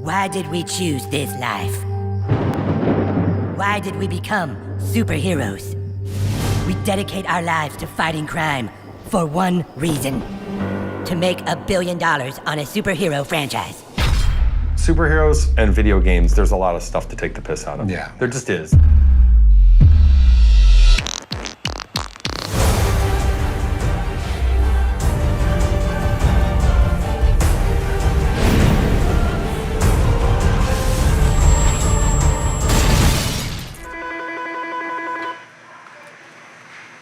Why did we choose this life? Why did we become superheroes? We dedicate our lives to fighting crime for one reason: to make $1 billion on a superhero franchise. Superheroes and video games, there's a lot of stuff to take the piss out of. Yeah. There just is.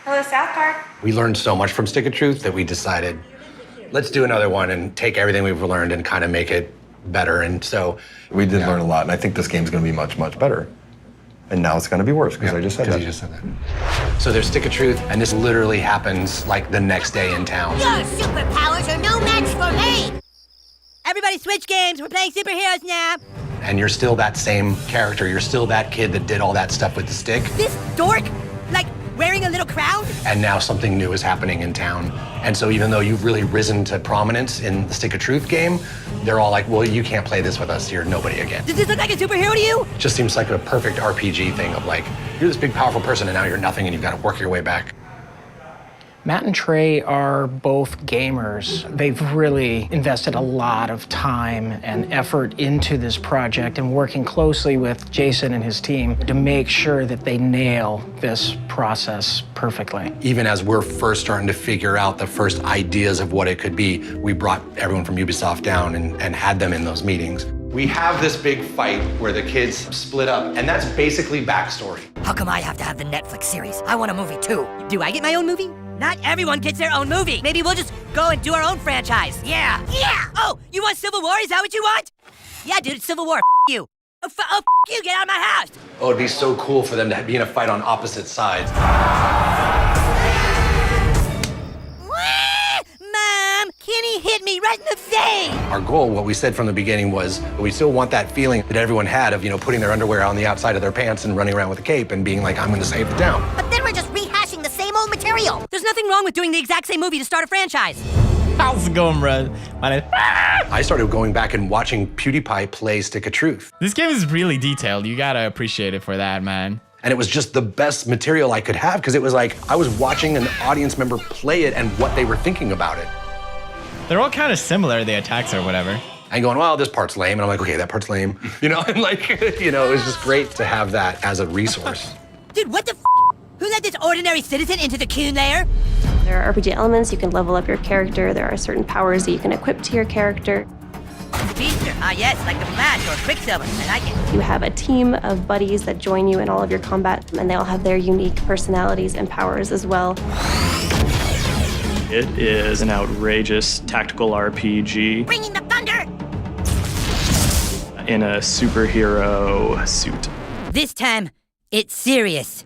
Hello, South Park. We learned so much from Stick of Truth that we decided, let's do another one and take everything we've learned and kind of make it better. And so We did learn a lot, and I think this game's gonna be much, much better. And now it's gonna be worse, because I just said that. You just said that. So there's Stick of Truth, and this literally happens like the next day in town. Your superpowers are no match for me! Everybody switch games, we're playing superheroes now! And you're still that same character. You're still that kid that did all that stuff with the stick. This dork? Like, wearing a little crown? And now something new is happening in town. And so even though you've really risen to prominence in the Stick of Truth game, they're all like, well, you can't play this with us. You're nobody again. Does this look like a superhero to you? It just seems like a perfect RPG thing of like, you're this big, powerful person, and now you're nothing, and you've got to work your way back. Matt and Trey are both gamers. They've really invested a lot of time and effort into this project and working closely with Jason and his team to make sure that they nail this process perfectly. Even as we're first starting to figure out the first ideas of what it could be, we brought everyone from Ubisoft down and had them in those meetings. We have this big fight where the kids split up, and that's basically backstory. How come I have to have the Netflix series? I want a movie too. Do I get my own movie? Not everyone gets their own movie. Maybe we'll just go and do our own franchise. Yeah. Yeah! Oh, you want Civil War? Is that what you want? Yeah, dude, it's Civil War. F you. F you, get out of my house. Oh, it'd be so cool for them to be in a fight on opposite sides. Mom, Kenny hit me right in the face. Our goal, what we said from the beginning was, we still want that feeling that everyone had of, putting their underwear on the outside of their pants and running around with a cape and being like, I'm gonna save the town. But then we're just rehashing the same old material. There's nothing wrong with doing the exact same movie to start a franchise. How's it going, bro? My name. I started going back and watching PewDiePie play Stick of Truth. This game is really detailed. You gotta appreciate it for that, man. And it was just the best material I could have, because it was like, I was watching an audience member play it and what they were thinking about it. They're all kind of similar, the attacks or whatever. And going, well, this part's lame. And I'm like, okay, that part's lame. And like, it was just great to have that as a resource. Dude, what the f? Who let this ordinary citizen into the Coon lair? There are RPG elements. You can level up your character. There are certain powers that you can equip to your character. Speedster, yes, like the Flash or Quicksilver. I like it. You have a team of buddies that join you in all of your combat, and they all have their unique personalities and powers as well. It is an outrageous tactical RPG Bringing the thunder! in a superhero suit. This time, it's serious.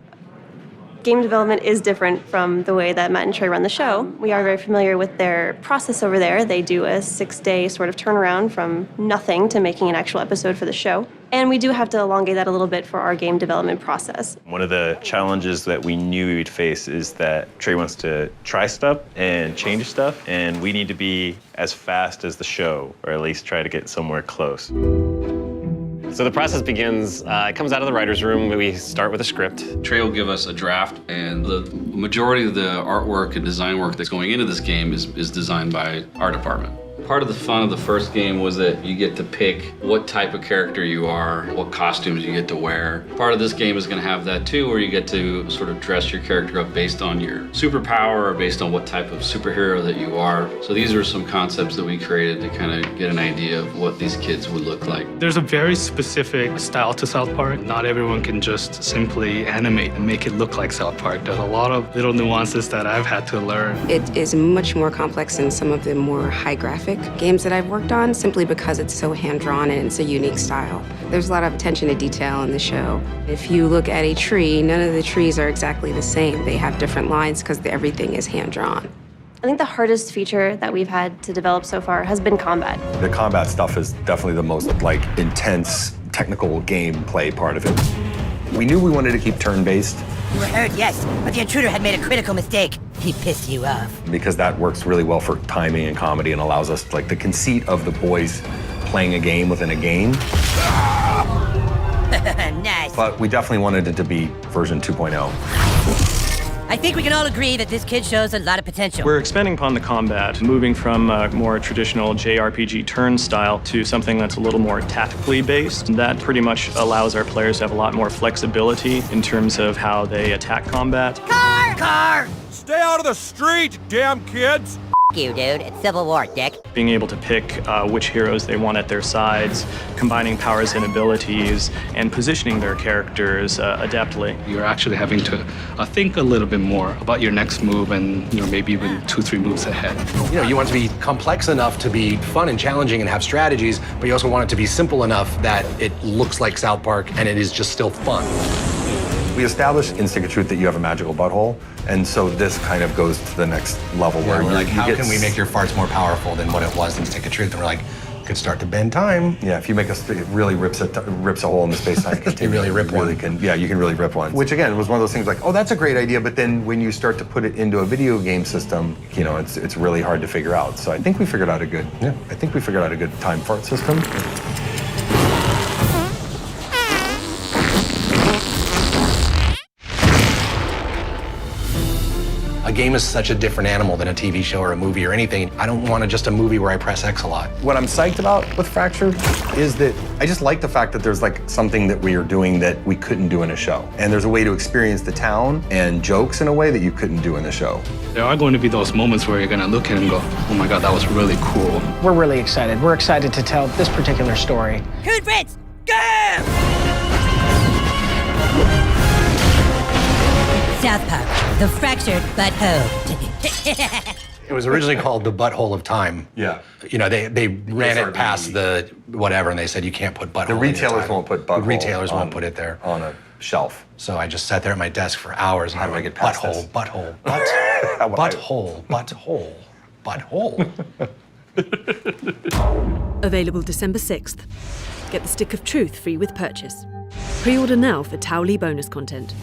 Game development is different from the way that Matt and Trey run the show. We are very familiar with their process over there. They do a 6-day sort of turnaround from nothing to making an actual episode for the show. And we do have to elongate that a little bit for our game development process. One of the challenges that we knew we'd face is that Trey wants to try stuff and change stuff, and we need to be as fast as the show, or at least try to get somewhere close. So the process begins, it comes out of the writer's room. We start with a script. Trey will give us a draft, and the majority of the artwork and design work that's going into this game is designed by our department. Part of the fun of the first game was that you get to pick what type of character you are, what costumes you get to wear. Part of this game is going to have that too, where you get to sort of dress your character up based on your superpower or based on what type of superhero that you are. So these are some concepts that we created to kind of get an idea of what these kids would look like. There's a very specific style to South Park. Not everyone can just simply animate and make it look like South Park. There's a lot of little nuances that I've had to learn. It is much more complex than some of the more high graphic games that I've worked on, simply because it's so hand-drawn and it's a unique style. There's a lot of attention to detail in the show. If you look at a tree, none of the trees are exactly the same. They have different lines because everything is hand-drawn. I think the hardest feature that we've had to develop so far has been combat. The combat stuff is definitely the most intense technical gameplay part of it. We knew we wanted to keep turn-based. You were heard, yes, but the intruder had made a critical mistake. He pissed you off. Because that works really well for timing and comedy and allows us, the conceit of the boys playing a game within a game. Nice. But we definitely wanted it to be version 2.0. I think we can all agree that this kid shows a lot of potential. We're expanding upon the combat, moving from a more traditional JRPG turn style to something that's a little more tactically based. That pretty much allows our players to have a lot more flexibility in terms of how they attack combat. Car! Stay out of the street, damn kids! You, dude. It's Civil War, dick. Being able to pick which heroes they want at their sides, combining powers and abilities, and positioning their characters adeptly. You're actually having to think a little bit more about your next move and maybe even 2-3 moves ahead. You want it to be complex enough to be fun and challenging and have strategies, but you also want it to be simple enough that it looks like South Park and it is just still fun. We established in Stick of Truth that you have a magical butthole, and so this kind of goes to the next level where we're like, you how get can we make your farts more powerful than what it was in Stick of Truth? And we're like, could start to bend time. Yeah, if you make it really rips a hole in the space-time continuum. You really rip one. You can really rip one. Which again was one of those things like, oh, that's a great idea, but then when you start to put it into a video game system, it's really hard to figure out. So I think we figured out a good time fart system. A game is such a different animal than a TV show or a movie or anything. I don't want just a movie where I press X a lot. What I'm psyched about with Fractured is that I just like the fact that there's like something that we are doing that we couldn't do in a show. And there's a way to experience the town and jokes in a way that you couldn't do in the show. There are going to be those moments where you're going to look at it and go, oh my God, that was really cool. We're really excited. We're excited to tell this particular story. Coon Fritz, go! South Park, the fractured butthole. It was originally called the Butthole of Time. Yeah. They ran it past the whatever, and they said you can't put butthole. The retailers won't put butthole. The retailers won't put it there on a shelf. So I just sat there at my desk for hours. How do I get past butthole, this? butthole, butthole. Available December 6th. Get the Stick of Truth free with purchase. Pre-order now for Towley bonus content.